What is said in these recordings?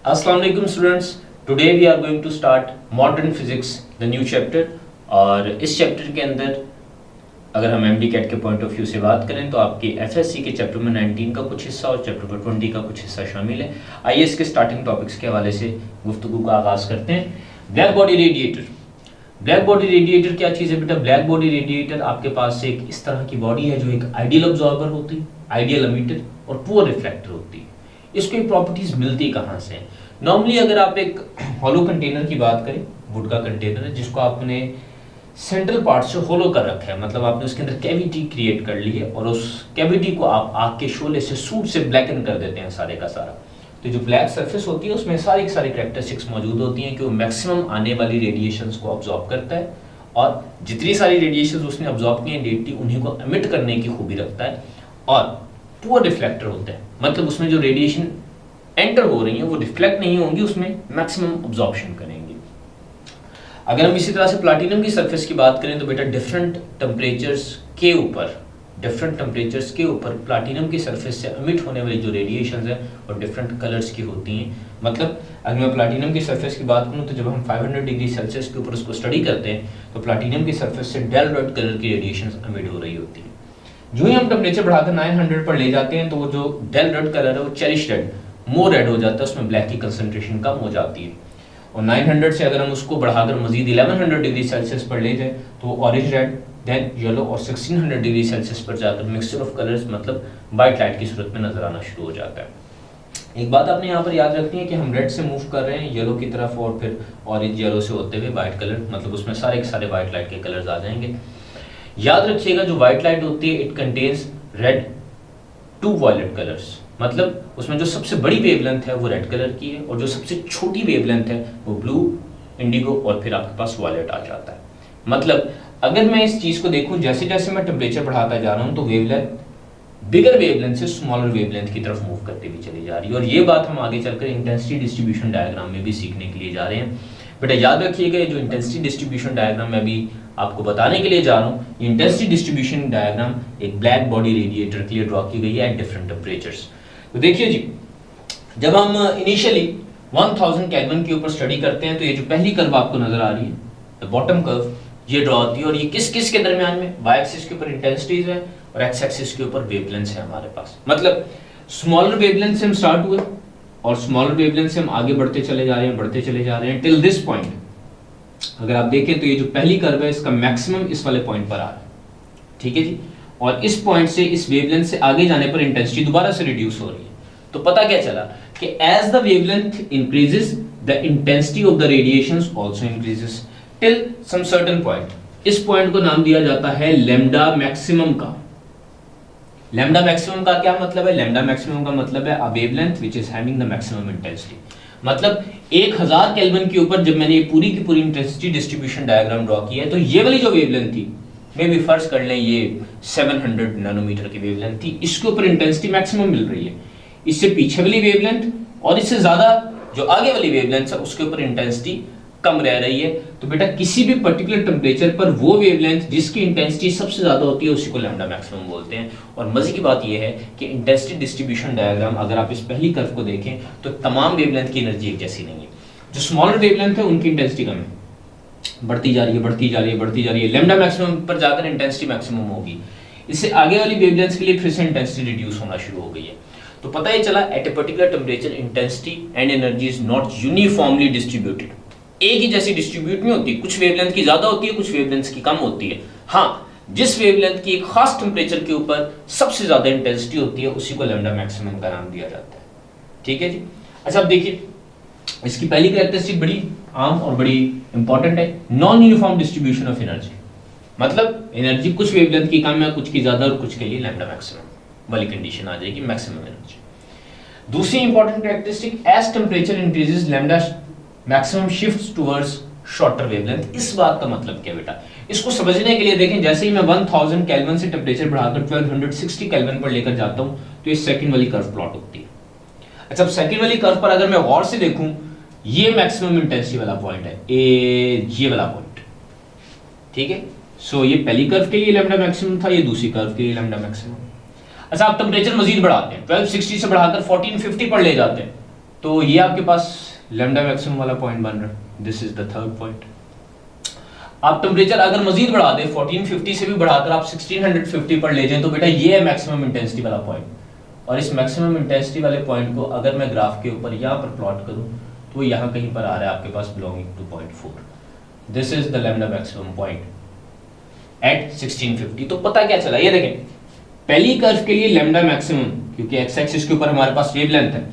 अस्सलाम वालेकुम students, today we are going to start modern physics the new chapter. और इस चैप्टर के अंदर अगर हम एमडी कैट के पॉइंट ऑफ व्यू से बात करें तो आपके एफएससी के चैप्टर में 19 का कुछ हिस्सा और चैप्टर में 20 का कुछ हिस्सा शामिल है। आइए इसके स्टार्टिंग टॉपिक्स के हवाले से गुफ्तगू का आगाज़ करते हैं। Black body radiator. Black body radiator क्या चीज़ है बेटा? ब्लैक बॉडी रेडिएटर आपके पास एक इस तरह की बॉडी है जो एक आइडियल ऑब्जॉर्बर होती है, आइडियल एमिटर और पुअर रिफ्लेक्टर होती है। इसको ये प्रॉपर्टीज मिलती कहाँ से? नॉर्मली अगर आप एक हॉलो कंटेनर की बात करें, वुड का कंटेनर है जिसको आपने सेंट्रल पार्ट से होलो कर रखा है, मतलब आपने उसके अंदर कैविटी क्रिएट कर ली है और उस कैविटी को आप आग के शोले से सूट से ब्लैकन कर देते हैं सारे का सारा। तो जो ब्लैक सरफेस होती है उसमें सारी की सारी कैरेक्टरिस्टिक्स मौजूद होती हैं कि वो मैक्सिमम आने वाली रेडिएशंस को ऑब्जॉर्ब करता है और जितनी सारी रेडिएशंस उसने ऑब्जॉर्ब की हैं उन्हीं को एमिट करने की खूबी रखता है। और पुअर रिफ्लेक्टर होता है, मतलब उसमें जो रेडिएशन एंटर हो रही है वो रिफ्लेक्ट नहीं होंगी, उसमें मैक्सिमम अब्जॉर्प्शन करेंगे। अगर हम इसी तरह से प्लैटिनम की सरफेस की बात करें तो बेटा डिफरेंट टेम्परेचर्स के ऊपर प्लैटिनम की सरफेस से एमिट होने वाली जो रेडिएशंस है वो डिफरेंट कलर्स की होती हैं। मतलब अगर मैं प्लैटिनम की सरफेस की बात करूं तो जब हम 500 डिग्री सेल्सियस के ऊपर उसको स्टडी करते हैं तो प्लैटिनम की सरफेस से डेल रेड कलर की रेडिएशंस एमिट हो रही होती है। जो ही हम टेम्परेचर बढ़ाकर 900 पर ले जाते हैं तो वो जो डेल रेड कलर है वो चेरिश रेड, मोर रेड हो जाता है, उसमें ब्लैक की कंसंट्रेशन कम हो जाती है। और 900 से अगर हम उसको बढ़ाकर मजीद 1100 डिग्री सेल्सियस पर ले जाए तो ऑरेंज रेड, देन येलो और 1600 डिग्री सेल्सियस पर जाकर मिक्सचर ऑफ कलर्स मतलब वाइट लाइट की सूरत में नजर आना शुरू हो जाता है। एक बात आपने यहाँ पर याद रखनी है कि हम रेड से मूव कर रहे हैं येलो की तरफ और फिर ऑरेंज येलो से होते हुए वाइट कलर, मतलब उसमें सारे के सारे वाइट लाइट के कलर्स आ जाएंगे। याद रखिएगा जो व्हाइट लाइट होती है it contains red to violet colours, मतलब उसमें जो सबसे बड़ी वेवलेंथ है वो रेड कलर की है और जो सबसे छोटी वेवलेंथ है वो ब्लू, इंडिगो और फिर आपके पास वायलेट आ जाता है। मतलब अगर मैं इस चीज को देखूं जैसे जैसे मैं टेम्परेचर बढ़ाता जा रहा हूं तो वेवलेंथ बिगर वेवलेंथ से स्मॉलर वेवलेंथ की तरफ मूव करती हुई चली जा रही है। और ये बात हम आगे चलकर इंटेंसिटी डिस्ट्रीब्यूशन डायग्राम में भी सीखने के लिए जा रहे हैं। बेटा याद रखिएगा जो इंटेंसिटी डिस्ट्रीब्यूशन डायग्राम में अभी आपको बताने के लिए जा रहा हूँ, इंटेंसिटी डिस्ट्रीब्यूशन डायग्राम एक ब्लैक बॉडी रेडिएटर के लिए ड्रॉ की गई है एट डिफरेंट टेम्परेचर्स। तो देखिए जी, जब हम इनिशियली 1000 केल्विन के ऊपर स्टडी करते हैं तो ये जो पहली कर्व आपको नजर आ रही है द बॉटम कर्व, ये ड्रॉ होती है और ये किस किस के दरमियान में? वाई एक्सिस के ऊपर इंटेंसिटीज है और एक्स एक्सिस के ऊपर वेवलेंथ्स है हमारे पास। मतलब स्मॉलर वेवलेंथ से हम स्टार्ट हुए और स्मॉलर वेवलेंथ से हम आगे बढ़ते चले जा रहे हैं टिल दिस पॉइंट। अगर आप देखें तो ये जो पहली कर्व है इसका मैक्सिमम इस वाले पॉइंट पर आ रहा है, ठीक है जी। और इस पॉइंट से इस वेवलेंथ से आगे जाने पर इंटेंसिटी दोबारा से रिड्यूस हो रही है। तो पता क्या चला कि as the wavelength increases the intensity of the radiations also increases till some certain point. इस पॉइंट को नाम दिया जाता है लैम्डा मैक्सिमम का। लैम्डा मैक्सिमम का क्या मतलब है? लैम्डा मैक्सिमम का मतलब है a wavelength which is having the maximum intensity. मतलब 1000 केल्विन के ऊपर जब मैंने ये पूरी की पूरी इंटेंसिटी डिस्ट्रीब्यूशन डायग्राम ड्रॉ किया है तो ये वाली जो वेवलेंथ थी, मे भी फर्ज कर लें ये 700 नैनोमीटर की वेवलेंथ थी, इसके ऊपर इंटेंसिटी मैक्सिमम मिल रही है। इससे पीछे वाली वेवलेंथ और इससे ज्यादा जो आगे वाली वेवलेंथ है उसके ऊपर इंटेंसिटी कम रह रही है। तो बेटा किसी भी पर्टिकुलर टेम्परेचर पर वो वेवलेंथ जिसकी इंटेंसिटी सबसे ज्यादा होती है उसी को लैम्डा मैक्सिमम बोलते हैं। और मजे की बात यह है कि इंटेंसिटी डिस्ट्रीब्यूशन डायग्राम अगर आप इस पहली कर्व को देखें तो तमाम वेवलेंथ की एनर्जी एक जैसी नहीं है। जो स्मॉलर वेवलेंथ है उनकी इंटेंसिटी कम है, बढ़ती जा रही है। लैम्डा मैक्सिमम पर जाकर इंटेंसिटी मैक्सिमम होगी। इससे आगे वाली वेवलेंथ के लिए फिर से इंटेंसिटी रिड्यूस होना शुरू हो गई है। तो पता ही चला at a particular temperature intensity and energy is not uniformly distributed, एक ही जैसी डिस्ट्रीब्यूट नहीं होती। कुछ वेवलेंथ की ज्यादा होती है, कुछ वेवलेंथ की कम होती है। हाँ, जिस वेवलेंथ की एक खास टेम्परेचर के ऊपर सबसे ज्यादा इंटेंसिटी होती है उसी को लैम्डा मैक्सिमम का नाम दिया जाता है, ठीक है जी। अच्छा अब देखिए इसकी पहली कैरेक्टरिस्टिक बड़ी आम और बड़ी इंपॉर्टेंट है, non uniform distribution of energy. मतलब एनर्जी कुछ वेवलेंथ की कम है, कुछ की ज्यादा और कुछ के लिए लैम्डा मैक्सिमम वाली कंडीशन आ जाएगी, मैक्सिमम एनर्जी। दूसरी important characteristic as temperature increases lambda maximum shifts towards shorter wavelength. इस बात का मतलब क्या बेटा? इसको समझने के लिए देखें, जैसे ही मैं 1000 केल्विन से टेम्परेचर बढ़ाकर 1260 केल्विन पर लेकर जाता हूं तो ये सेकंड वाली कर्व प्लॉट होती है। अच्छा अब सेकंड वाली कर्व पर अगर मैं गौर से देखूं, ये मैक्सिमम इंटेंसिटी वाला पॉइंट है, ये वाला पॉइंट, ठीक है। सो ये पहली कर्व के लिए लैम्डा मैक्सिमम था, ये दूसरी कर्व के लिए लैम्डा मैक्सिमम। अच्छा आप टेम्परेचर मजीद बढ़ाते हैं, 1260 से बढ़ाकर 1450 पर ले जाते हैं तो ये आपके पास लैम्डा मैक्सिमम वाला पॉइंट बन रहा है। This is the third point. आप टेम्परेचर अगर मजीद बढ़ा दें 1450 से भी बढ़ाकर आप 1650 पर ले जाएं तो बेटा ये है मैक्सिमम इंटेंसिटी वाला पॉइंट। और इस मैक्सिमम इंटेंसिटी वाले पॉइंट को अगर मैं ग्राफ के ऊपर यहाँ पर प्लॉट करूँ तो यहाँ कहीं पर आ रहा है आपके पास belonging to point 4। This is the lambda maximum point at 1650। तो पता क्या चला, ये देखें पहली कर्व के लिए लैम्डा मैक्सिमम, क्योंकि एक्स एक्सिस के ऊपर हमारे पास वेवलेंथ है,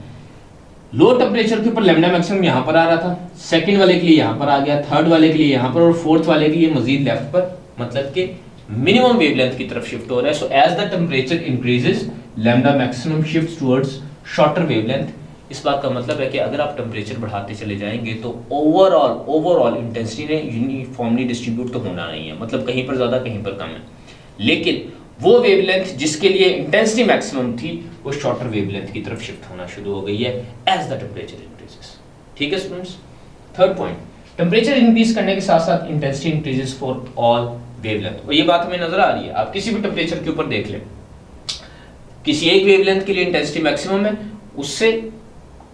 लो टेम्परेचर के ऊपर लैम्डा मैक्सिमम यहाँ पर आ रहा था, सेकंड वाले के लिए यहाँ पर आ गया, थर्ड वाले के लिए यहाँ पर, और फोर्थ वाले के लिए मजीद लेफ्ट पर, मतलब कि मिनिमम वेवलेंथ की तरफ शिफ्ट हो रहा है। So as the temperature increases lambda maximum shifts towards shorter wavelength. इस बात का मतलब है कि अगर आप टेम्परेचर बढ़ाते चले जाएंगे तो ओवरऑल इंटेंसिटी ने यूनिफॉर्मली डिस्ट्रीब्यूट तो होना नहीं है, मतलब कहीं पर ज्यादा कहीं पर कम है, लेकिन वो वेवलेंथ जिसके लिए इंटेंसिटी मैक्सिमम थी वो शॉर्टर वेवलेंथ की तरफ शिफ्ट होना शुरू हो गई है एज द टेम्परेचर इंक्रीजेस। ठीक है students, third point, temperature increase करने के साथ साथ intensity increases for all wavelength. और ये बात हमें नजर आ रही है, आप किसी भी टेम्परेचर के ऊपर देख लें, किसी एक वेवलेंथ के लिए इंटेंसिटी मैक्सिमम है, उससे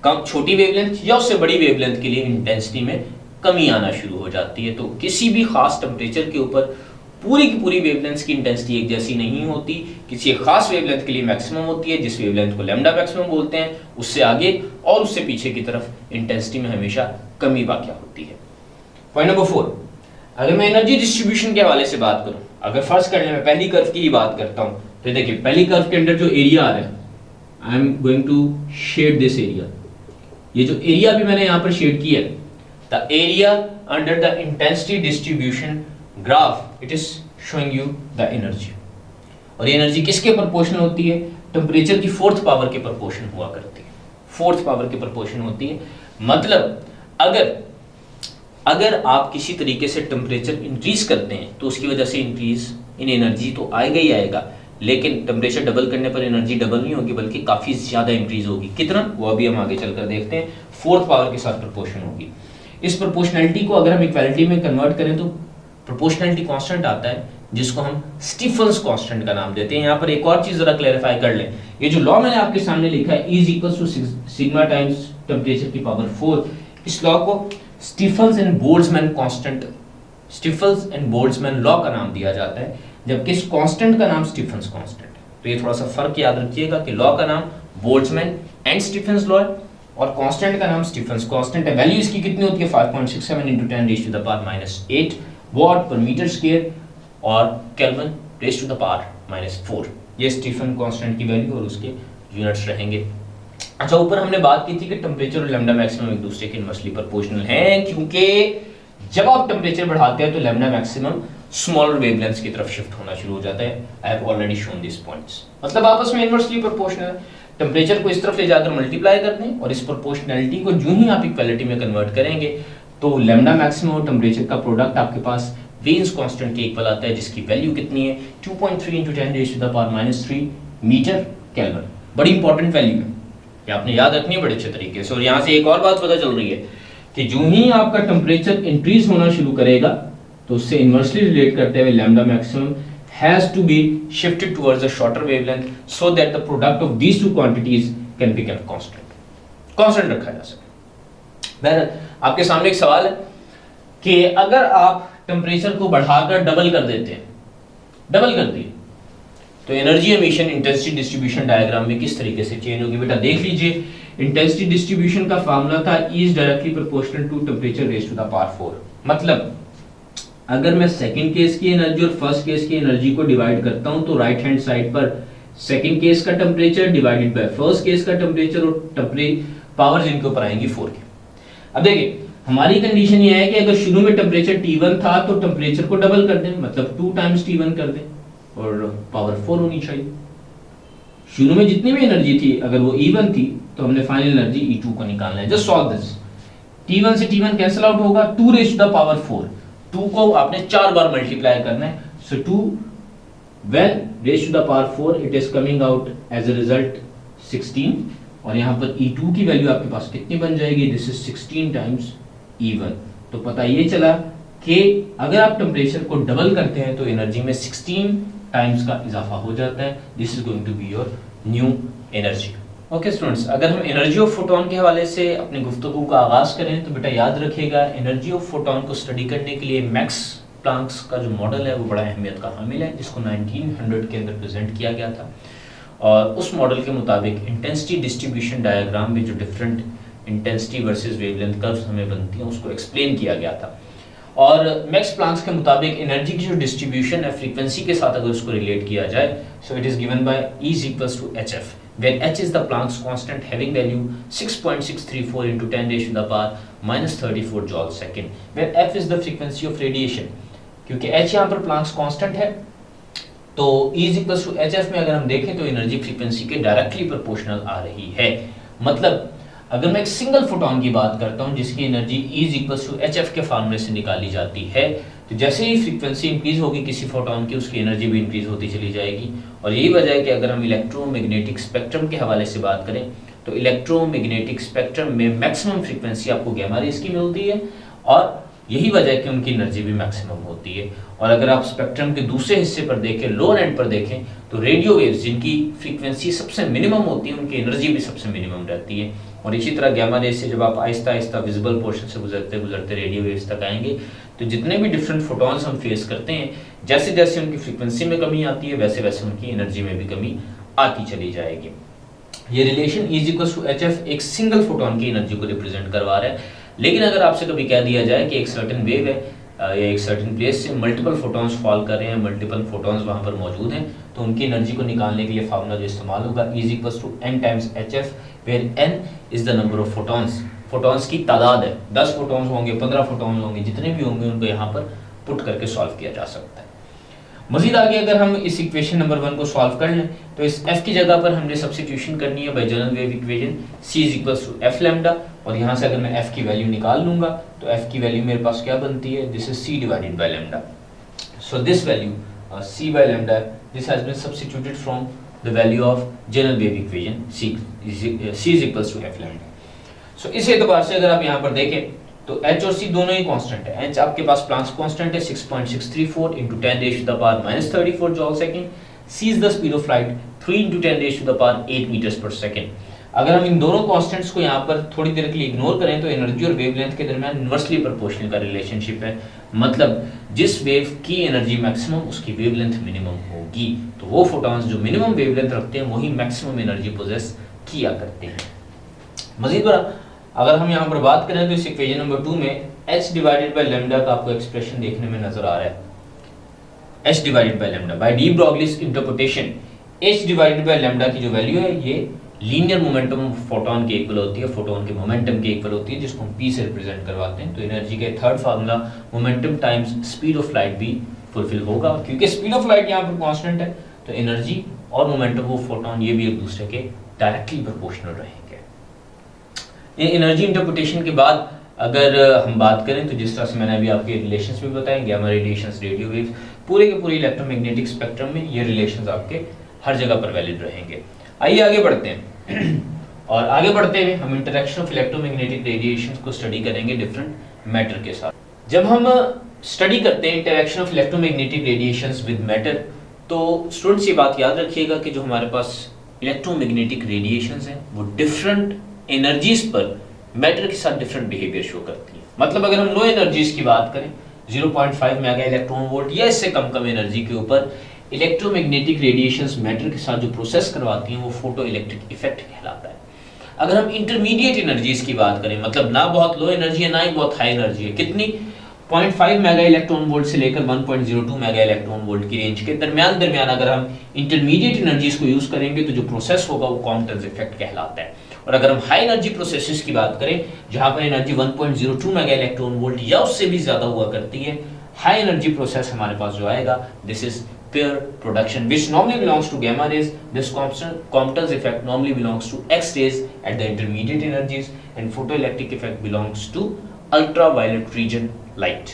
कम छोटी वेवलेंथ या उससे बड़ी वेवलेंथ के लिए इंटेंसिटी में कमी आना शुरू हो जाती है। तो किसी भी खास टेम्परेचर के ऊपर पूरी की पूरी वेवलेंथ की इंटेंसिटी एक जैसी नहीं होती, किसी एक खास वेवलेंथ के लिए मैक्सिमम होती है जिस वेवलेंथ को लैम्डा मैक्सिमम बोलते हैं, उससे आगे और उससे पीछे की तरफ इंटेंसिटी में हमेशा कमी वाक़या होती है। पॉइंट नंबर 4, अगर मैं एनर्जी डिस्ट्रीब्यूशन के हवाले से बात करूं, अगर फर्स्ट करने में पहली कर्व की ही बात करता हूं, तो देखिए पहली कर्व के अंदर जो एरिया आ रहा है, I am going to shade this area, ये जो एरिया भी मैंने यहां पर शेड किया है, the area under the intensity distribution graph, it is showing you the energy. और ये एनर्जी किसके प्रोपोर्शनल होती है? टेम्परेचर की फोर्थ पावर के प्रोपोर्शन हुआ करती है, फोर्थ पावर के प्रोपोर्शन होती है। मतलब अगर आप किसी तरीके से टेम्परेचर इंक्रीज करते हैं तो उसकी वजह से इंक्रीज इन एनर्जी तो आएगा ही आएगा, लेकिन टेम्परेचर डबल करने पर एनर्जी डबल नहीं होगी बल्कि काफी ज्यादा इंक्रीज होगी। कितना, वो अभी हम आगे चलकर देखते हैं, फोर्थ पावर के साथ प्रोपोर्शन होगी। इस प्रोपोर्शनैलिटी को अगर हम इक्वालिटी में कन्वर्ट करें तो प्रोपोर्शनैलिटी कांस्टेंट आता है जिसको हम स्टीफन्स कांस्टेंट का नाम देते हैं। यहाँ पर एक और चीज जरा क्लैरिफाई कर लें, ये जो लॉ मैंने आपके सामने लिखा है E = सिग्मा टाइम्स टेम्परेचर की पावर 4, इस लॉ को Stefan's and Boltzmann constant, Stefan's and Boltzmann law का नाम दिया जाता है, जबकि इस कांस्टेंट का नाम स्टीफन्स कांस्टेंट है। तो ये थोड़ा सा फर्क याद रखिएगा कि लॉ का नाम बोल्ट्जमैन एंड स्टीफन्स लॉ है और कांस्टेंट का नाम स्टीफन्स कांस्टेंट है। वैल्यू इसकी कितनी होती है? 5.67 × 10⁻⁸ वॉट पर मीटर स्क्वायर और केल्विन (10⁻⁻⁴). ये स्टीफन कांस्टेंट की वैल्यू और उसके यूनिट्स रहेंगे। अच्छा, ऊपर हमने बात की थी कि टेम्परेचर और लैम्डा मैक्सिमम एक दूसरे के इनवर्सली प्रोपोर्शनल हैं, क्योंकि जब आप टेम्परेचर बढ़ाते हैं तो लैम्डा मैक्सिमम स्मॉलर वेवलेंथ्स की तरफ शिफ्ट होना शुरू हो जाता है। I have already shown this points, मतलब आपस में इनवर्सली प्रोपोर्शनल है। टेम्परेचर को इस तरफ ले जाकर मल्टीप्लाई करते हैं और इस प्रोपोर्शनैलिटी को जो ही आप इक्वालिटी में कन्वर्ट करेंगे तो लैम्डा मैक्सिमम और टेम्परेचर का प्रोडक्ट आपके पास वेन्स कांस्टेंट के इक्वल आता है, जिसकी वैल्यू कितनी है? 2.3 × 10⁻³ मीटर केल्विन। बड़ी इंपॉर्टेंट वैल्यू है, ये आपने याद रखनी है बड़े अच्छे तरीके से। और यहाँ से एक और बात पता चल रही है कि जो ही आपका टेम्परेचर इंक्रीज होना शुरू करेगा तो उससे इनवर्सली रिलेट करते हुए lambda maximum has to be shifted towards a shorter wavelength so that the product of these two quantities can be kept constant रखा जा सके। बहरहाल आपके सामने एक सवाल है कि अगर आप टेम्परेचर को बढ़ाकर डबल कर देते हैं, डबल कर दिए, तो energy emission intensity distribution diagram में किस तरीके से चेंज होगी? बेटा देख लीजिए, इंटेंसिटी डिस्ट्रीब्यूशन का फार्मूला था E is directly proportional to temperature raised to the power 4। मतलब अगर मैं सेकंड केस की एनर्जी और फर्स्ट केस की एनर्जी को डिवाइड करता हूं तो राइट हैंड साइड पर सेकंड केस का temperature divided by first case का टेम्परेचर और पावर जिनके ऊपर आएंगी 4 की। अब देखिए हमारी कंडीशन ये है कि अगर शुरू में टेम्परेचर T1 था तो टेम्परेचर को डबल कर दें, मतलब 2 टाइम्स T1 कर दें और पावर 4 होनी चाहिए। शुरू में जितनी भी एनर्जी थी अगर वो E1 थी तो हमने फाइनल एनर्जी E2 को निकालना है। जस्ट सॉल्व दिस, T1 से T1 कैंसिल आउट होगा, 2⁻⁴, 2 को आपने 4 बार मल्टीप्लाई करना है। So 2 when⁻⁴ it is coming out as a result 16 और यहाँ पर E2 की वैल्यू आपके पास कितनी बन जाएगी? This is 16 times E1। तो पता ये चला कि अगर आप टेम्परेचर को डबल करते हैं तो एनर्जी में 16 टाइम्स का इजाफा हो जाता है। This is going to be your new energy. Okay students, अगर हम एनर्जी ऑफ फोटोन के हवाले से अपनी गुफ्तगू का आगाज़ करें तो बेटा याद रखिएगा, एनर्जी ऑफ फोटोन को स्टडी करने के लिए मैक्स प्लांक्स का जो मॉडल है वो बड़ा अहमियत का हामिल है, जिसको 1900 के अंदर प्रेजेंट किया गया था। और उस मॉडल के मुताबिक इंटेंसिटी डिस्ट्रीब्यूशन डायग्राम में जो different intensity versus wavelength curves हमें बनती हैं उसको एक्सप्लेन किया गया था। और मैक्स प्लांक्स के मुताबिक एनर्जी की जो डिस्ट्रीब्यूशन है फ्रीक्वेंसी के साथ अगर उसको रिलेट किया जाए, so it is given by E is equals to hf, where h is the Planck's constant having value 6.634 into 10 raised to the power minus 34 joule second, where f is the frequency of radiation। क्योंकि h यहाँ पर Planck's constant है तो E is equals to hf में अगर हम देखें तो एनर्जी फ्रीक्वेंसी के डायरेक्टली प्रोपोर्शनल आ रही है। मतलब अगर मैं एक सिंगल फोटोन की बात करता हूं जिसकी energy E is equals to hf के फार्मूले से निकाली जाती है, तो जैसे ही फ्रीक्वेंसी इंक्रीज होगी किसी फोटोन की, उसकी एनर्जी भी इंक्रीज होती चली जाएगी। और यही वजह है कि अगर हम इलेक्ट्रोमैग्नेटिक स्पेक्ट्रम के हवाले से बात करें तो इलेक्ट्रोमैग्नेटिक स्पेक्ट्रम में मैक्सिमम फ्रीक्वेंसी आपको गैमा रेज की मिलती है और यही वजह है कि उनकी एनर्जी भी मैक्सिमम होती है। और अगर आप स्पेक्ट्रम के दूसरे हिस्से पर देखें, लोअर एंड पर देखें, तो रेडियो वेव्स जिनकी फ्रीक्वेंसी सबसे मिनिमम होती है उनकी एनर्जी भी सबसे मिनिमम रहती है। और इसी तरह गैमा रेज से जब आप आहिस्ता आहिस्ता विजिबल पोर्शन से गुजरते गुजरते रेडियो वेव्स तक आएंगे तो जितने भी डिफरेंट फोटॉन्स हम फेस करते हैं, जैसे जैसे उनकी फ्रीक्वेंसी में कमी आती है वैसे वैसे उनकी एनर्जी में भी कमी आती चली जाएगी। ये relation E is equals to hf एक सिंगल फोटोन की एनर्जी को रिप्रेजेंट करवा रहा है। लेकिन अगर आपसे कभी कह दिया जाए कि एक सर्टेन वेव है या एक सर्टेन प्लेस से मल्टीपल फोटॉन्स फॉल कर रहे हैं, मल्टीपल फोटॉन्स वहां पर मौजूद हैं, तो उनकी एनर्जी को निकालने के लिए फार्मूला जो इस्तेमाल होगा E is equals to n times hf, where n is the number of photons। Photons की तादाद है, 10 फोटॉन्स होंगे, 15 फोटॉन्स होंगे, जितने भी होंगे उनको यहाँ पर पुट करके सॉल्व किया जा सकता है। मजीद आगे अगर हम इस इक्वेशन नंबर 1 को सॉल्व कर लें तो इस f की जगह पर हमने सब्स्टिट्यूशन करनी है bye general wave equation C is equals to f lambda. और यहाँ से अगर मैं f की वैल्यू निकाल लूंगा तो f की वैल्यू मेरे पास क्या बनती है, this is C divided by lambda. So this value C by lambda, this has been substituted from the value of general wave equation C is equals to f lambda। सो इस एतबार से अगर आप यहाँ पर देखें तो h और c दोनों ही कांस्टेंट है। h आपके पास प्लांक्स कांस्टेंट है 6.634 into 10 raised to the power minus 34 joule second। c is the speed of light 3 into 10 raised to the power 8 meters per second। अगर हम इन दोनों कांस्टेंट्स को यहाँ पर थोड़ी देर के लिए इग्नोर करें तो एनर्जी और वेवलेंथ के दरमियान इनवर्सली प्रोपोर्शनल का रिलेशनशिप है। मतलब जिस वेव की एनर्जी मैक्सिमम उसकी वेवलेंथ मिनिमम होगी, तो वो फोटॉन्स जो मिनिमम वेवलेंथ रखते हैं वही मैक्सिमम एनर्जी पोजेस किया करते हैं। मजीद बड़ा अगर हम यहाँ पर बात करें तो इस इक्वेशन नंबर 2 में h डिवाइडेड बाय लैम्डा का आपको एक्सप्रेशन देखने में नजर आ रहा है। h divided by lambda by de Broglie's interpretation, h divided by lambda की जो वैल्यू है ये लीनियर मोमेंटम फोटोन के इक्वल होती है, फोटोन के मोमेंटम के इक्वल होती है, जिसको हम p से रिप्रेजेंट करवाते हैं। तो एनर्जी के third formula momentum times speed of light भी फुलफिल होगा। क्योंकि स्पीड ऑफ लाइट यहाँ पर कांस्टेंट है तो एनर्जी और मोमेंटम ऑफ फोटोन ये भी एक दूसरे के डायरेक्टली प्रोपोर्शनल रहेंगे। एनर्जी इंटरप्रिटेशन के बाद अगर हम बात करें तो जिस तरह से मैंने अभी आपके रिलेशंस भी बताए, गैमा रेडिएशंस, रेडियो वेव्स, पूरे के पूरे इलेक्ट्रोमैग्नेटिक स्पेक्ट्रम में ये रिलेशंस आपके हर जगह पर वैलिड रहेंगे। आइए आगे बढ़ते हैं और आगे बढ़ते हुए हम इंटरेक्शन ऑफ इलेक्ट्रोमैग्नेटिक रेडिएशंस को स्टडी करेंगे डिफरेंट मैटर के साथ। जब हम स्टडी करते हैं interaction of electromagnetic radiations with matter, तो स्टूडेंट्स ये बात याद रखिएगा कि जो हमारे पास इलेक्ट्रोमैग्नेटिक रेडिएशंस हैं वो डिफरेंट एनर्जीज पर मैटर के साथ डिफरेंट बिहेवियर शो करती है। मतलब अगर हम लो एनर्जीज की बात करें 0.5 मेगा इलेक्ट्रॉन वोल्ट या इससे कम एनर्जी के ऊपर इलेक्ट्रोमैग्नेटिक रेडिएशंस मैटर के साथ जो प्रोसेस करवाती हैं वो फोटो इलेक्ट्रिक इफेक्ट कहलाता है। अगर हम इंटरमीडिएट एनर्जीज की बात करें, मतलब ना बहुत लो एनर्जी है ना ही बहुत हाई एनर्जी है, कितनी 0.5 मेगा इलेक्ट्रॉन वोल्ट से लेकर 1.02 मेगा इलेक्ट्रॉन वोल्ट की रेंज के दरमियान अगर हम इंटरमीडिएट एनर्जीज को यूज करेंगे तो जो प्रोसेस होगा वो कॉम्पटन्स इफेक्ट कहलाता है। और अगर हम हाई एनर्जी प्रोसेसेस की बात करें जहां पर एनर्जी 1.02 मेगा इलेक्ट्रॉन वोल्ट या उससे भी ज्यादा हुआ करती है, हाई एनर्जी प्रोसेस हमारे पास जो आएगा this is pair production, which normally belongs to gamma rays. This Compton's effect normally belongs to X rays at the intermediate energies, and photoelectric effect belongs to ultraviolet region light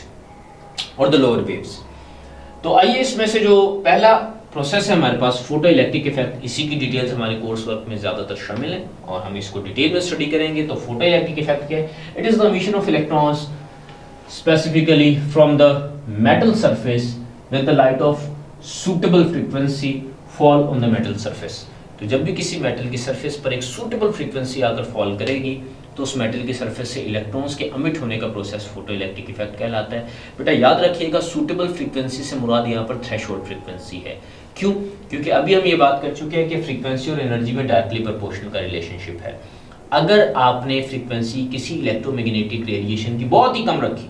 or the lower waves. तो आइए इसमें से जो पहला process है हमारे पास photo electric effect, इसी की डिटेल्स हमारे कोर्स वर्क में ज्यादातर शामिल है और हम इसको डिटेल में स्टडी करेंगे। तो फोटो इलेक्ट्रिक इफेक्ट क्या है? It is the emission of electrons specifically from the metal surface when the light of suitable frequency fall on the metal surface। तो जब भी किसी मेटल की सरफेस पर एक सूटेबल फ्रीक्वेंसी आकर फॉल करेगी तो उस मेटल की सरफेस से इलेक्ट्रॉन्स के अमिट होने का प्रोसेस फोटो इलेक्ट्रिक इफेक्ट कहलाता है। बेटा याद रखिएगा, सूटेबल फ्रीक्वेंसी से मुराद यहाँ पर थ्रेशोल्ड फ्रीक्वेंसी है। क्यों? क्योंकि अभी हम ये बात कर चुके हैं कि फ्रीक्वेंसी और एनर्जी में डायरेक्टली प्रोपोर्शनल का रिलेशनशिप है। अगर आपने फ्रीक्वेंसी किसी इलेक्ट्रोमैग्नेटिक रेडिएशन की बहुत ही कम रखी,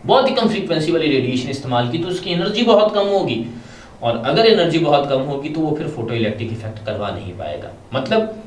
बहुत ही कम फ्रीक्वेंसी वाली रेडिएशन इस्तेमाल की, तो उसकी एनर्जी बहुत कम होगी, और अगर एनर्जी बहुत कम होगी तो वो फिर फोटो इलेक्ट्रिक इफेक्ट करवा नहीं पाएगा। मतलब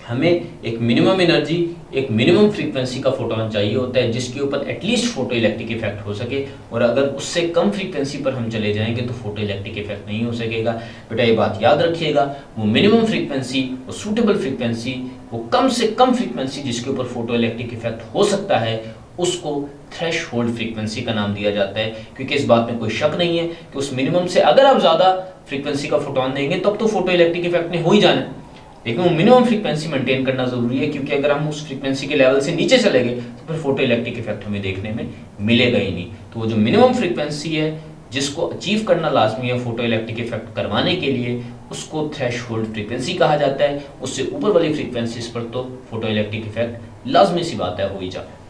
हमें एक मिनिमम एनर्जी, एक मिनिमम फ्रीक्वेंसी का फोटोन चाहिए होता है जिसके ऊपर एटलीस्ट फोटो इलेक्ट्रिक इफेक्ट हो सके, और अगर उससे कम फ्रीक्वेंसी पर हम चले जाएंगे तो फोटो इलेक्ट्रिक इफेक्ट नहीं हो सकेगा। बेटा ये बात याद रखिएगा, वो मिनिमम फ्रीक्वेंसी, वो सूटेबल फ्रीक्वेंसी, वो कम से कम फ्रीक्वेंसी जिसके ऊपर फोटो इलेक्ट्रिक इफेक्ट हो सकता है, उसको थ्रेशहोल्ड फ्रीक्वेंसी का नाम दिया जाता है। क्योंकि इस बात में कोई शक नहीं है कि उस मिनिमम से अगर आप ज्यादा फ्रीक्वेंसी का फोटोन देंगे तब तो फोटो इलेक्ट्रिक इफेक्ट ने हो ही जाना है, लेकिन वो मिनिमम फ्रीक्वेंसी मेंटेन करना जरूरी है, क्योंकि अगर हम उस फ्रीक्वेंसी के लेवल से नीचे चले गए तो फिर फोटो इलेक्ट्रिक इफेक्ट हमें देखने में मिलेगा ही नहीं। तो वो जो मिनिमम फ्रीक्वेंसी है जिसको अचीव करना लाजमी है फोटो इलेक्ट्रिक इफेक्ट करवाने के लिए, उसको थ्रेशहोल्ड फ्रीक्वेंसी कहा जाता है। उससे ऊपर वाली फ्रीक्वेंसीज पर तो फोटो इलेक्ट्रिक इफेक्ट लाजमी सी बात है हो ही जाए।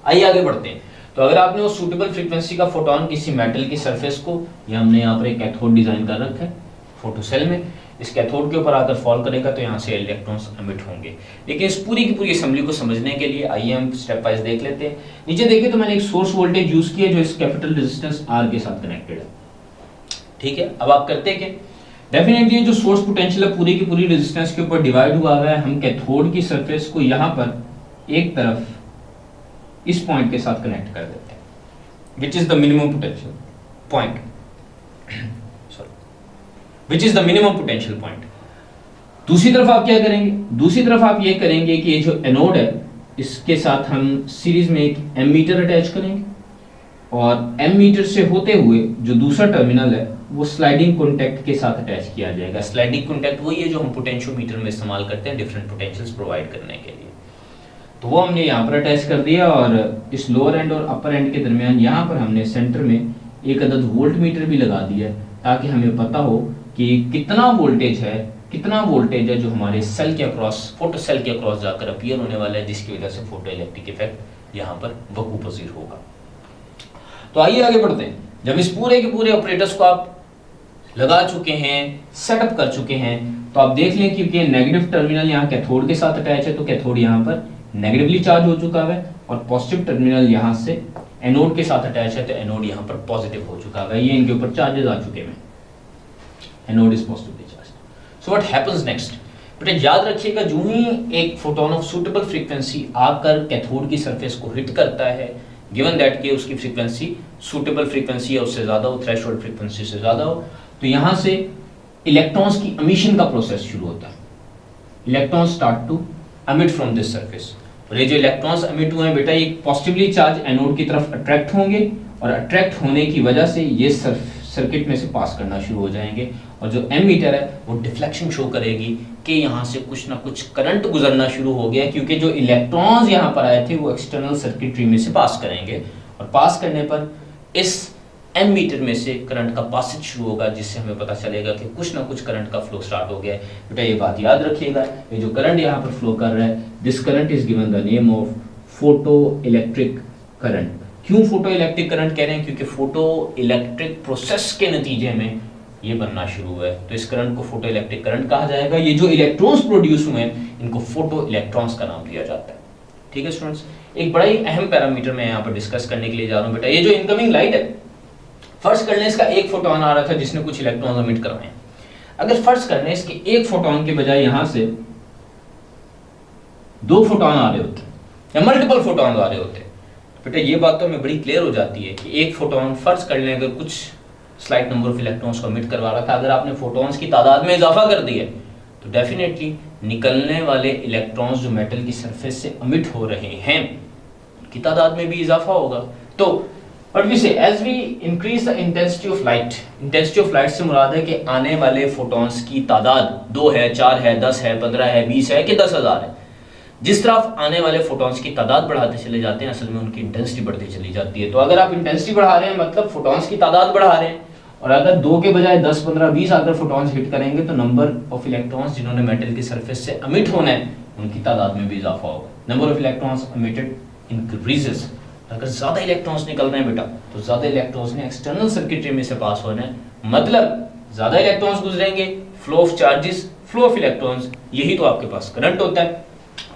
आइए आगे बढ़ते हैं। तो अगर आपने उस सूटेबल फ्रीक्वेंसी का फोटोन किसी मेटल की सरफेस को, या हमने यहाँ पर एक कैथोड डिजाइन कर रखा है फोटो सेल में, इस कैथोड के ऊपर आकर फॉल करेगा तो यहाँ से इलेक्ट्रॉन्स एमिट होंगे। लेकिन इस पूरी की पूरी असेंबली को समझने के लिए आइए हम स्टेप वाइज देख लेते हैं। नीचे देखिए तो मैंने एक सोर्स वोल्टेज यूज किया जो इस कैपिटल रेजिस्टेंस R के साथ कनेक्टेड है। ठीक है, अब आप करते क्या, डेफिनेटली जो सोर्स पोटेंशियल है पूरी की पूरी रेजिस्टेंस के ऊपर डिवाइड हुआ है। हम कैथोड की सरफेस को यहाँ पर एक तरफ इस पॉइंट के साथ कनेक्ट कर देते हैं, which is the minimum potential point, which is the minimum potential point. दूसरी तरफ आप क्या करेंगे, दूसरी तरफ आप ये करेंगे कि ये जो एनोड है इसके साथ हम सीरीज में एक एमीटर अटैच करेंगे, और एमीटर से होते हुए जो दूसरा टर्मिनल है वो स्लाइडिंग कॉन्टैक्ट के साथ अटैच किया जाएगा। स्लाइडिंग कॉन्टैक्ट वही है जो हम पोटेंशियोमीटर में इस्तेमाल करते हैं डिफरेंट पोटेंशियल्स प्रोवाइड करने के लिए। तो वो हमने यहाँ पर अटैच कर दिया, और इस लोअर एंड और अपर एंड के दरमियान यहाँ पर हमने सेंटर में एक अदद वोल्ट मीटर भी लगा दिया ताकि हमें पता हो कि कितना वोल्टेज है जो हमारे सेल के अक्रॉस, फोटो सेल के अक्रॉस जाकर अपीयर होने वाला है, जिसकी वजह से फोटो इलेक्ट्रिक इफेक्ट यहाँ पर वकू पजीर होगा। तो आइए आगे बढ़ते हैं। जब इस पूरे के पूरे ऑपरेटर्स को आप लगा चुके हैं, सेटअप कर चुके हैं, तो आप देख लें क्योंकि नेगेटिव टर्मिनल यहाँ कैथोड के साथ अटैच है तो कैथोड यहाँ पर नेगेटिवली चार्ज हो चुका है, और पॉजिटिव टर्मिनल यहाँ से एनोड के साथ अटैच है तो एनोड यहाँ पर पॉजिटिव हो चुका है। ये इनके ऊपर चार्जेस आ चुके हैं, anode is positively charged. So what happens next, बेटा याद रखिएगा, जो ही एक फोटोन ऑफ सूटेबल फ्रीक्वेंसी आकर कैथोड की सरफेस को हिट करता है, गिवन दैट कि उसकी फ्रीक्वेंसी सूटेबल फ्रीक्वेंसी है उससे ज्यादा हो, थ्रेशोल्ड फ्रीक्वेंसी से ज्यादा हो, तो यहाँ से इलेक्ट्रॉन्स की एमिशन का प्रोसेस शुरू होता है। Electrons start to emit from this surface, और ये जो इलेक्ट्रॉन्स एमिट हुए हैं बेटा ये पॉजिटिवली चार्ज एनोड की तरफ अट्रैक्ट होंगे, और अट्रैक्ट होने की वजह से ये सर्किट में से पास करना शुरू हो जाएंगे, और जो एमीटर है वो डिफ्लेक्शन शो करेगी कि यहाँ से कुछ ना कुछ करंट गुजरना शुरू हो गया, क्योंकि जो इलेक्ट्रॉन्स यहाँ पर आए थे वो एक्सटर्नल सर्किटरी में से पास करेंगे, और पास करने पर इस एमीटर में से करंट का पासेज शुरू होगा, जिससे हमें पता चलेगा कि कुछ ना कुछ करंट का फ्लो स्टार्ट हो गया है। बेटा ये बात याद रखिएगा, ये जो करंट यहाँ पर फ्लो कर रहा है, this current is given the name of photo electric current. क्यों फोटो इलेक्ट्रिक करंट कह रहे हैं, क्योंकि फोटो इलेक्ट्रिक प्रोसेस के नतीजे में ये बनना शुरू हुआ है, तो इस करंट को फोटो इलेक्ट्रिक करंट कहा जाएगा। ये जो इलेक्ट्रॉन्स प्रोड्यूस हुए हैं इनको फोटो इलेक्ट्रॉन्स का नाम दिया जाता है। ठीक है स्टूडेंट्स, एक बड़ा ही अहम पैरामीटर मैं यहाँ पर डिस्कस करने के लिए जा रहा हूँ। बेटा ये जो इनकमिंग लाइट है, फर्ज कर लें इसका एक फोटोन आ रहा था जिसने कुछ इलेक्ट्रॉन्स एमिट करवाए। अगर फर्ज कर लें इसके एक फोटोन के बजाय यहाँ से दो फोटोन आ रहे होते या मल्टीपल फोटोन आ रहे होते, बेटा ये बात तो हमें बड़ी क्लियर हो जाती है कि एक फोटोन, फर्ज कर लें अगर कुछ स्लाइट नंबर ऑफ इलेक्ट्रॉन्स को एमिट करवा रहा था, अगर आपने फोटोन्स की तादाद में इजाफा कर दिया तो डेफिनेटली निकलने वाले इलेक्ट्रॉन्स जो मेटल की सरफेस से एमिट हो रहे हैं उनकी तादाद में भी इजाफा होगा। तो But we say as we increase the intensity of light से मुराद है कि आने वाले फोटॉन्स की तादाद 2 है, 4 है, 10 है, 15 है, 20 है कि 10,000 है। जिस तरफ आने वाले फोटॉन्स की तादाद बढ़ाते चले जाते हैं, असल में उनकी इंटेंसिटी बढ़ती चली जाती है। तो अगर आप इंटेंसिटी बढ़ा रहे हैं मतलब फोटॉन्स की तादाद बढ़ा रहे हैं, और अगर 2 के बजाय 10, 15, 20 आकर फोटॉन्स हिट करेंगे तो नंबर ऑफ इलेक्ट्रॉन्स जिन्होंने मेटल की सरफेस से अमिट होना है उनकी तादाद में भी इजाफा होगा। Number of electrons emitted increases. अगर ज्यादा इलेक्ट्रॉन्स निकल रहे हैं बेटा तो ज्यादा इलेक्ट्रॉन्स ने एक्सटर्नल सर्किटरी में से पास होना है, मतलब ज्यादा इलेक्ट्रॉन्स गुजरेंगे, flow of charges, flow of electrons, यही तो आपके पास करंट होता है।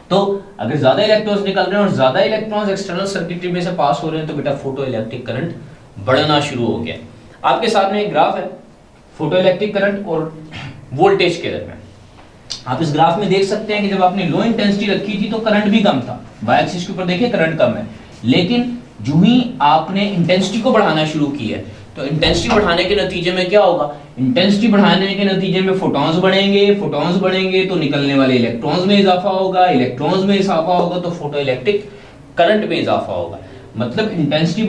तो अगर ज्यादा इलेक्ट्रॉन्स निकल रहे हैं और ज्यादा इलेक्ट्रॉन्स एक्सटर्नल सर्किटरी में से पास हो रहे हैं तो बेटा फोटो इलेक्ट्रिक करंट बढ़ना शुरू हो गया। आपके सामने एक ग्राफ है फोटो इलेक्ट्रिक करंट और वोल्टेज के दरमियान। आप इस ग्राफ में देख सकते हैं कि जब आपने लो इंटेंसिटी रखी थी तो करंट भी कम था, वाई एक्सिस के ऊपर देखिए करंट कम है, लेकिन जो ही आपने इंटेंसिटी को बढ़ाना शुरू किया है तो इंटेंसिटी बढ़ाने के नतीजे में क्या होगा, इंटेंसिटी बढ़ाने के नतीजे में फोटॉन्स बढ़ेंगे, फोटॉन्स बढ़ेंगे तो निकलने वाले इलेक्ट्रॉन्स में इजाफा होगा, इलेक्ट्रॉन्स में इजाफा होगा तो फोटो इलेक्ट्रिक करंट में इजाफा होगा। मतलब इंटेंसिटी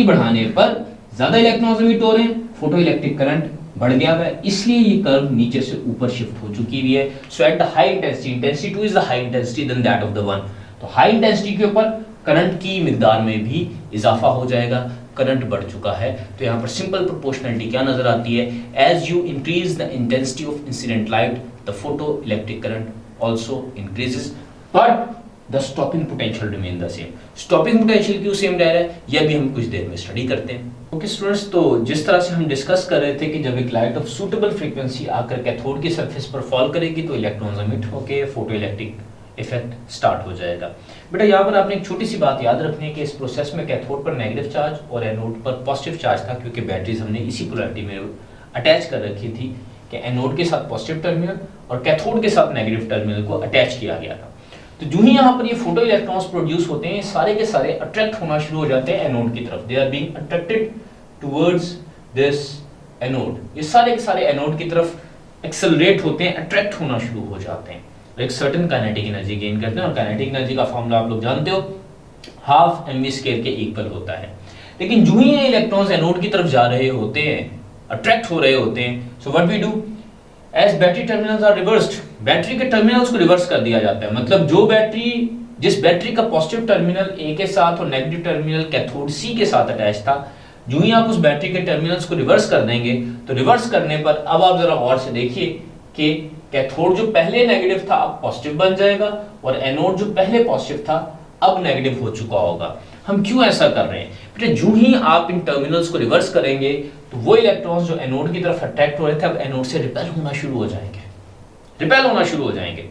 बढ़ाने पर ज्यादा इलेक्ट्रॉन्स एमिट हो रहे हैं, फोटो इलेक्ट्रिक करंट बढ़ गया है, इसलिए ये कर्व नीचे से ऊपर शिफ्ट हो चुकी हुई है। So at the high intensity, intensity 2 is the high intensity then that of the 1, तो हाई इंटेंसिटी के ऊपर करंट की मिकदार में भी इजाफा हो जाएगा, करंट बढ़ चुका है। तो यहाँ पर सिंपल प्रोपोर्शनलिटी क्या नजर आती है, as you increase the intensity of incident light the photo electric current also increases but the stopping potential remain the same. Stopping potential क्यों सेम रह रहा है यह भी हम कुछ देर में स्टडी करते हैं। ओके स्टूडेंट्स, तो जिस तरह से हम डिस्कस कर रहे थे कि जब एक लाइट ऑफ सूटेबल फ्रीक्वेंसी आकर कैथोड की सरफेस पर फॉल करेगी तो इलेक्ट्रॉन्स एमिट होकर फोटो इलेक्ट्रिक इफेक्ट स्टार्ट हो जाएगा। बेटा यहाँ पर आपने एक छोटी सी बात याद रखनी है कि इस प्रोसेस में कैथोड पर नेगेटिव चार्ज और एनोड पर पॉजिटिव चार्ज था, क्योंकि बैटरीज हमने इसी पोलैरिटी में अटैच कर रखी थी कि एनोड के साथ पॉजिटिव टर्मिनल और कैथोड के साथ नेगेटिव टर्मिनल को अटैच किया गया था। तो जो ही यहाँ पर ये फोटो इलेक्ट्रॉन्स प्रोड्यूस होते हैं सारे के सारे अट्रैक्ट होना शुरू हो जाते हैं एनोड की तरफ, they are being attracted towards this anode. ये सारे के सारे एनोड की तरफ एक्सेलरेट होते हैं, अट्रैक्ट होना शुरू हो जाते हैं, एक सर्टेन काइनेटिक एनर्जी गेन करते हैं। और काइनेटिक एनर्जी का फॉर्मूला आप लोग जानते हो, हाफ mv² के इक्वल होता है। लेकिन जो ही ये इलेक्ट्रॉन्स एनोड की तरफ जा रहे होते हैं, अट्रैक्ट हो रहे होते हैं, so what we do as battery terminals are reversed, battery के टर्मिनल्स को रिवर्स कर दिया जाता है। मतलब जिस बैटरी का पॉजिटिव टर्मिनल ए के साथ और नेगेटिव टर्मिनल कैथोड सी के साथ अटैच था, जो ही आप उस बैटरी के टर्मिनल्स को रिवर्स कर देंगे तो रिवर्स करने पर अब आप जरा गौर से देखिए कि कैथोड जो पहले नेगेटिव था अब पॉजिटिव बन जाएगा और एनोड जो पहले पॉजिटिव था अब नेगेटिव हो चुका होगा। हम क्यों ऐसा कर रहे हैं बेटा, जो ही आप इन टर्मिनल्स को रिवर्स करेंगे तो वो इलेक्ट्रॉन्स जो एनोड की तरफ अट्रैक्ट हो रहे थे अब एनोड से रिपेल होना शुरू हो जाएंगे।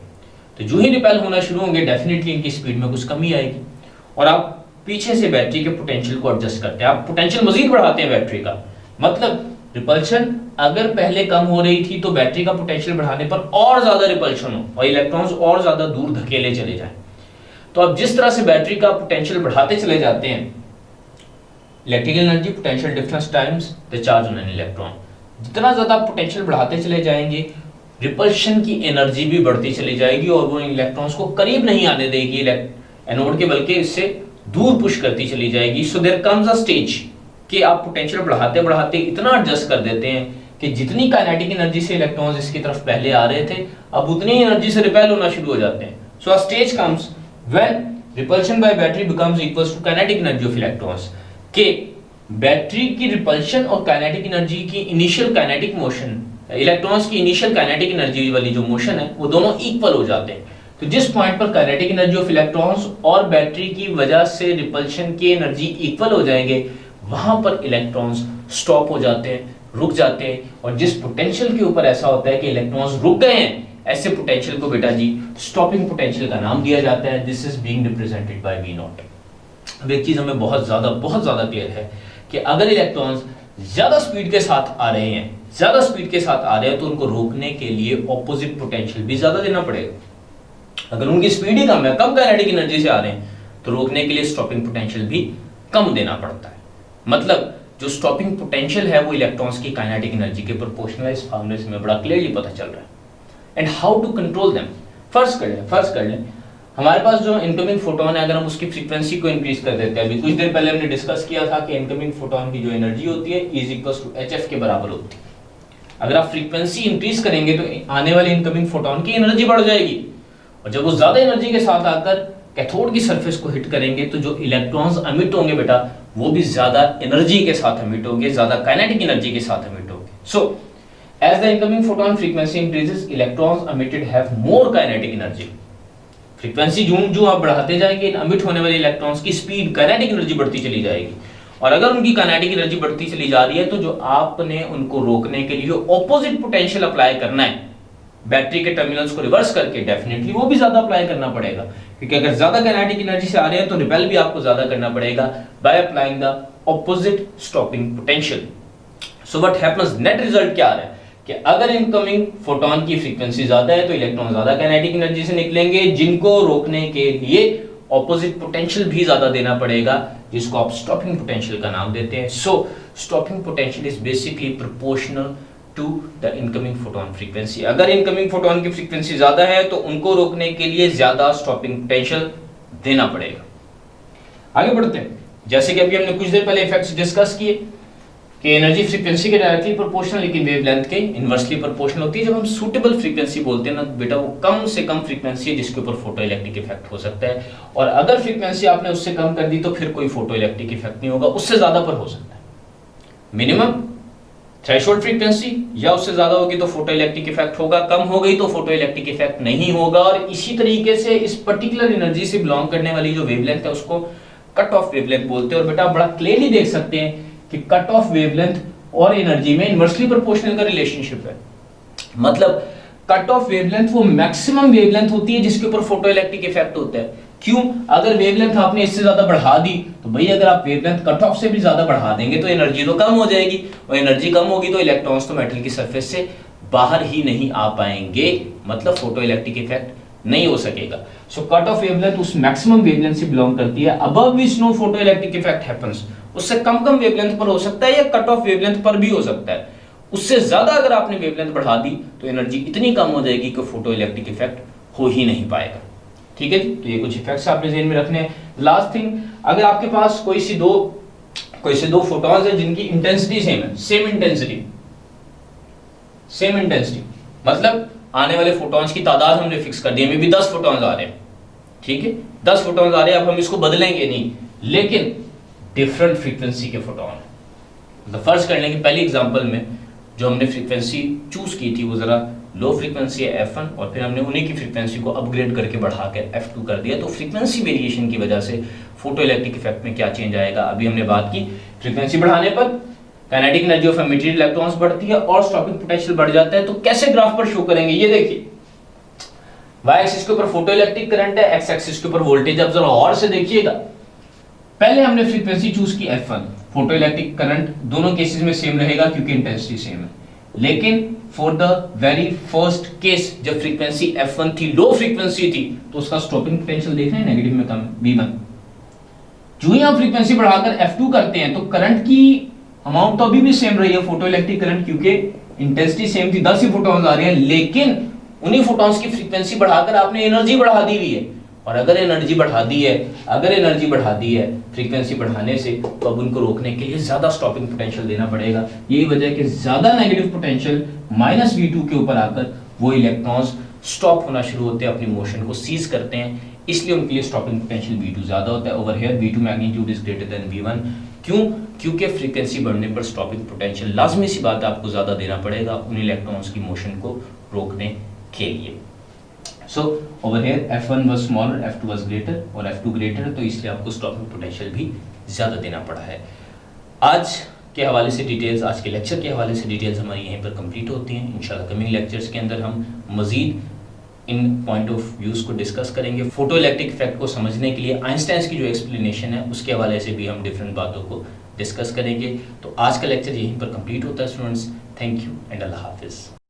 तो जो ही रिपेल होना शुरू होंगे डेफिनेटली इनकी स्पीड में कुछ कमी आएगी और आप पीछे से बैटरी के पोटेंशियल को एडजस्ट करते हैं, आप पोटेंशियल मजीद बढ़ाते हैं बैटरी का। मतलब रिपल्शन अगर पहले कम हो रही थी तो बैटरी का पोटेंशियल बढ़ाने पर और ज्यादा रिपल्शन हो और इलेक्ट्रॉन्स और ज्यादा दूर धकेले चले जाएं। तो अब जिस तरह से बैटरी का पोटेंशियल बढ़ाते चले जाते हैं, electrical energy potential difference times the charge on an electron, जितना ज्यादा पोटेंशियल बढ़ाते चले जाएंगे रिपल्शन की एनर्जी भी बढ़ती चली जाएगी और वो इलेक्ट्रॉन्स को करीब नहीं आने देगी एनोड के, बल्कि इससे दूर पुश करती चली जाएगी। So there comes a stage कि आप पोटेंशियल बढ़ाते बढ़ाते इतना एडजस्ट कर देते हैं कि जितनी काइनेटिक एनर्जी से इलेक्ट्रॉन्स इसकी तरफ पहले आ रहे थे अब उतनी एनर्जी से रिपेल होना शुरू हो जाते हैं। So a stage comes when repulsion by battery becomes equals to kinetic energy of electrons, के बैटरी की रिपल्शन और काइनेटिक एनर्जी की इनिशियल काइनेटिक मोशन, इलेक्ट्रॉन्स की इनिशियल काइनेटिक एनर्जी वाली जो मोशन है वो दोनों इक्वल हो जाते हैं। तो जिस पॉइंट पर काइनेटिक एनर्जी ऑफ इलेक्ट्रॉन्स और बैटरी की वजह से रिपल्शन की एनर्जी इक्वल हो जाएंगे वहां पर इलेक्ट्रॉन्स स्टॉप हो जाते हैं, रुक जाते हैं। और जिस पोटेंशियल के ऊपर ऐसा होता है कि इलेक्ट्रॉन्स रुक गए हैं, ऐसे पोटेंशियल को बेटा जी स्टॉपिंग पोटेंशियल का नाम दिया जाता है। This is being represented by V not. अब एक चीज हमें बहुत ज्यादा क्लियर है कि अगर इलेक्ट्रॉन्स ज्यादा स्पीड के साथ आ रहे हैं तो उनको रोकने के लिए ऑपोजिट पोटेंशियल भी ज्यादा देना पड़ेगा। अगर उनकी स्पीड ही कम है, कम काइनेटिक एनर्जी से आ रहे हैं, तो रोकने के लिए स्टॉपिंग पोटेंशियल भी कम देना पड़ता है। मतलब जो स्टॉपिंग पोटेंशियल है वो इलेक्ट्रॉन्स की काइनेटिक एनर्जी के प्रोपोर्शनल है। इस फार्मूले से हमें बड़ा क्लियरली पता चल रहा है। And how to control them, first कर लें हमारे पास जो इनकमिंग फोटोन है, अगर हम उसकी फ्रीक्वेंसी को इंक्रीज कर देते हैं, अभी कुछ देर पहले हमने डिस्कस किया था कि इनकमिंग फोटोन की जो एनर्जी होती है इज इक्वल्स टू hf के बराबर होती है। अगर आप फ्रीक्वेंसी इंक्रीज करेंगे तो आने वाले इनकमिंग फोटोन की एनर्जी बढ़ जाएगी और जब वो ज्यादा एनर्जी के साथ आकर कैथोड की सरफेस को हिट करेंगे तो जो इलेक्ट्रॉन्स एमिट होंगे बेटा वो भी ज्यादा एनर्जी के साथ एमिट होंगे, ज्यादा काइनेटिक एनर्जी के साथ एमिट होंगे। So as the incoming photon frequency increases, electrons emitted have more kinetic energy. Frequency जो आप बढ़ाते जाएंगे, एमिट होने वाले इलेक्ट्रॉन्स की स्पीड, काइनेटिक एनर्जी बढ़ती चली जाएगी। और अगर उनकी काइनेटिक एनर्जी बढ़ती चली जा रही है तो जो आपने उनको रोकने के लिए ऑपोजिट पोटेंशियल अप्लाई करना है, बैटरी के टर्मिनल्स को रिवर्स करके, डेफिनेटली वो भी ज्यादा अप्लाई करना पड़ेगा, क्योंकि अगर ज्यादा काइनेटिक एनर्जी से आ रहे हैं तो रिपेल भी आपको ज्यादा करना पड़ेगा by applying the opposite stopping potential. So what happens, net result क्या आ रहा है कि अगर इनकमिंग फोटोन की फ्रीक्वेंसी ज्यादा है तो इलेक्ट्रॉन ज्यादा काइनेटिक एनर्जी से निकलेंगे, जिनको रोकने के लिए ऑपोजिट पोटेंशियल भी ज्यादा देना पड़ेगा, जिसको आप स्टॉपिंग पोटेंशियल का नाम देते हैं। So stopping potential is basically proportional to the incoming photon frequency. अगर इनकमिंग फोटोन की फ्रीक्वेंसी ज्यादा है तो उनको रोकने के लिए ज्यादा स्टॉपिंग पोटेंशियल देना पड़ेगा। आगे बढ़ते हैं। जैसे कि अभी हमने कुछ देर पहले इफेक्ट्स डिस्कस किए कि एनर्जी फ्रीक्वेंसी के डायरेक्टली प्रोपोर्शनल लेकिन वेवलेंथ के इनवर्सली प्रोपोर्शनल होती है। जब हम सूटेबल फ्रीक्वेंसी बोलते हैं ना बेटा, वो कम से कम फ्रीक्वेंसी है जिसके ऊपर फोटो इलेक्ट्रिक इफेक्ट हो सकता है, और अगर फ्रीक्वेंसी आपने उससे कम कर दी तो फिर कोई फोटो इलेक्ट्रिक इफेक्ट नहीं होगा, उससे ज्यादा पर हो सकता है। मिनिमम थ्रेशोल्ड फ्रीक्वेंसी या उससे ज्यादा होगी तो फोटो इलेक्ट्रिक इफेक्ट होगा, कम हो गई तो फोटो इलेक्ट्रिक इफेक्ट नहीं होगा। और इसी तरीके से इस पर्टिकुलर एनर्जी से बिलोंग करने वाली जो वेवलेंथ है उसको कट ऑफ वेवलेंथ बोलते हैं। और बेटा बड़ा क्लियरली देख सकते हैं कि कट ऑफ वेवलेंथ और एनर्जी में इनवर्सली प्रोपोर्शनल का रिलेशनशिप है। मतलब कट ऑफ वेवलेंथ वो मैक्सिमम वेवलेंथ होती है जिसके ऊपर फोटो इलेक्ट्रिक इफेक्ट होता है। क्यों? अगर वेवलेंथ आपने इससे ज्यादा बढ़ा दी तो भाई अगर आप वेवलेंथ कट ऑफ से भी ज्यादा बढ़ा देंगे तो एनर्जी तो कम हो जाएगी, और एनर्जी कम होगी तो इलेक्ट्रॉन्स तो मेटल की सरफेस से बाहर ही नहीं आ पाएंगे, मतलब फोटो इलेक्ट्रिक इफेक्ट नहीं हो सकेगा। सो कट ऑफ वेवलेंथ उस मैक्सिमम वेवलेंथ से बिलोंग करती है। Above which no photo electric effect happens, उससे कम वेवलेंथ पर हो सकता है या कट ऑफ वेवलेंथ पर भी हो सकता है। उससे ज्यादा अगर आपने वेवलेंथ बढ़ा दी तो एनर्जी इतनी कम हो जाएगी कि फोटो इलेक्ट्रिक इफेक्ट हो ही नहीं पाएगा। ठीक है जी, तो ये कुछ इफेक्ट्स आपने ध्यान में रखने हैं। लास्ट थिंग, अगर आपके पास कोई सी दो फोटॉन्स है जिनकी इंटेंसिटी सेम है, सेम इंटेंसिटी, मतलब आने वाले फोटॉन्स की तादाद हमने फिक्स कर दी, में भी 10 फोटॉन्स आ रहे हैं, ठीक है 10 फोटॉन्स आ रहे हैं, अब हम इसको बदलेंगे नहीं, लेकिन डिफरेंट फ्रीक्वेंसी के फोटॉन है। तो फर्ज करने की पहली एग्जांपल में जो हमने फ्रीक्वेंसी चूज की थी वो जरा लो फ्रीक्वेंसी है f1, और फिर हमने उन्हीं की फ्रीक्वेंसी को अपग्रेड करके बढ़ाकर f2 कर दिया। तो फ्रीक्वेंसी वेरिएशन की वजह से फोटो इलेक्ट्रिक इफेक्ट में क्या चेंज आएगा, अभी हमने बात की। फ्रीक्वेंसी बढ़ाने पर kinetic energy of material electrons बढ़ती है और स्टॉपिंग पोटेंशियल बढ़ जाता है। तो कैसे ग्राफ पर शो करेंगे, ये देखिए y एक्सिस के ऊपर फोटो इलेक्ट्रिक करंट है, x एक्सिस के ऊपर वोल्टेज। अब जरा और से देखिएगा, पहले हमने फ्रीक्वेंसी चूज की f1, फोटो इलेक्ट्रिक करंट दोनों केसेस में सेम रहेगा क्योंकि इंटेंसिटी सेम है। लेकिन for the very first case जब फ्रीक्वेंसी f1 थी, लो फ्रीक्वेंसी थी, तो उसका स्टॉपिंग पोटेंशियल देख रहे हैं नेगेटिव में कम v1। जो ही आप फ्रीक्वेंसी बढ़ाकर f2 करते हैं तो करंट की अमाउंट तो अभी भी सेम रही है, फोटो इलेक्ट्रिक करंट, क्योंकि इंटेंसिटी सेम थी, 10 ही फोटॉन्स आ रहे हैं, लेकिन उन्हीं फोटॉन्स की फ्रीक्वेंसी बढ़ाकर आपने एनर्जी बढ़ा दी हुई है। और अगर एनर्जी बढ़ा दी है फ्रीक्वेंसी बढ़ाने से, तो अब उनको रोकने के लिए ज्यादा स्टॉपिंग पोटेंशियल देना पड़ेगा। यही वजह है कि ज्यादा नेगेटिव पोटेंशियल -v2 के ऊपर आकर वो इलेक्ट्रॉन्स स्टॉप होना शुरू होते हैं, अपनी मोशन को सीज करते हैं, इसलिए उनके लिए स्टॉपिंग पोटेंशियल v2 ज्यादा होता है। Over here v2 magnitude is greater than v1। क्यों? क्योंकि फ्रीक्वेंसी बढ़ने पर स्टॉपिंग पोटेंशियल लाजमी सी बात है आपको ज्यादा देना पड़ेगा उन इलेक्ट्रॉन्स की मोशन को रोकने के लिए। So over here f1 was smaller, f2 was greater, और f2 greater है तो इसलिए आपको स्टॉपिंग पोटेंशियल भी ज्यादा देना पड़ा है। आज के हवाले से डिटेल्स, आज के लेक्चर के हवाले से डिटेल्स हमारी यहीं पर कंप्लीट होती हैं। इंशाल्लाह कमिंग लेक्चर्स के अंदर हम मजीद इन पॉइंट ऑफ व्यूज को डिस्कस करेंगे। फोटो इलेक्ट्रिक इफेक्ट को समझने के लिए आइंस्टाइन की जो एक्सप्लेनेशन है उसके हवाले से भी हम डिफरेंट बातों को डिस्कस करेंगे। तो आज का लेक्चर यहीं पर कंप्लीट होता है स्टूडेंट्स। थैंक यू एंड अल्लाह हाफिज़।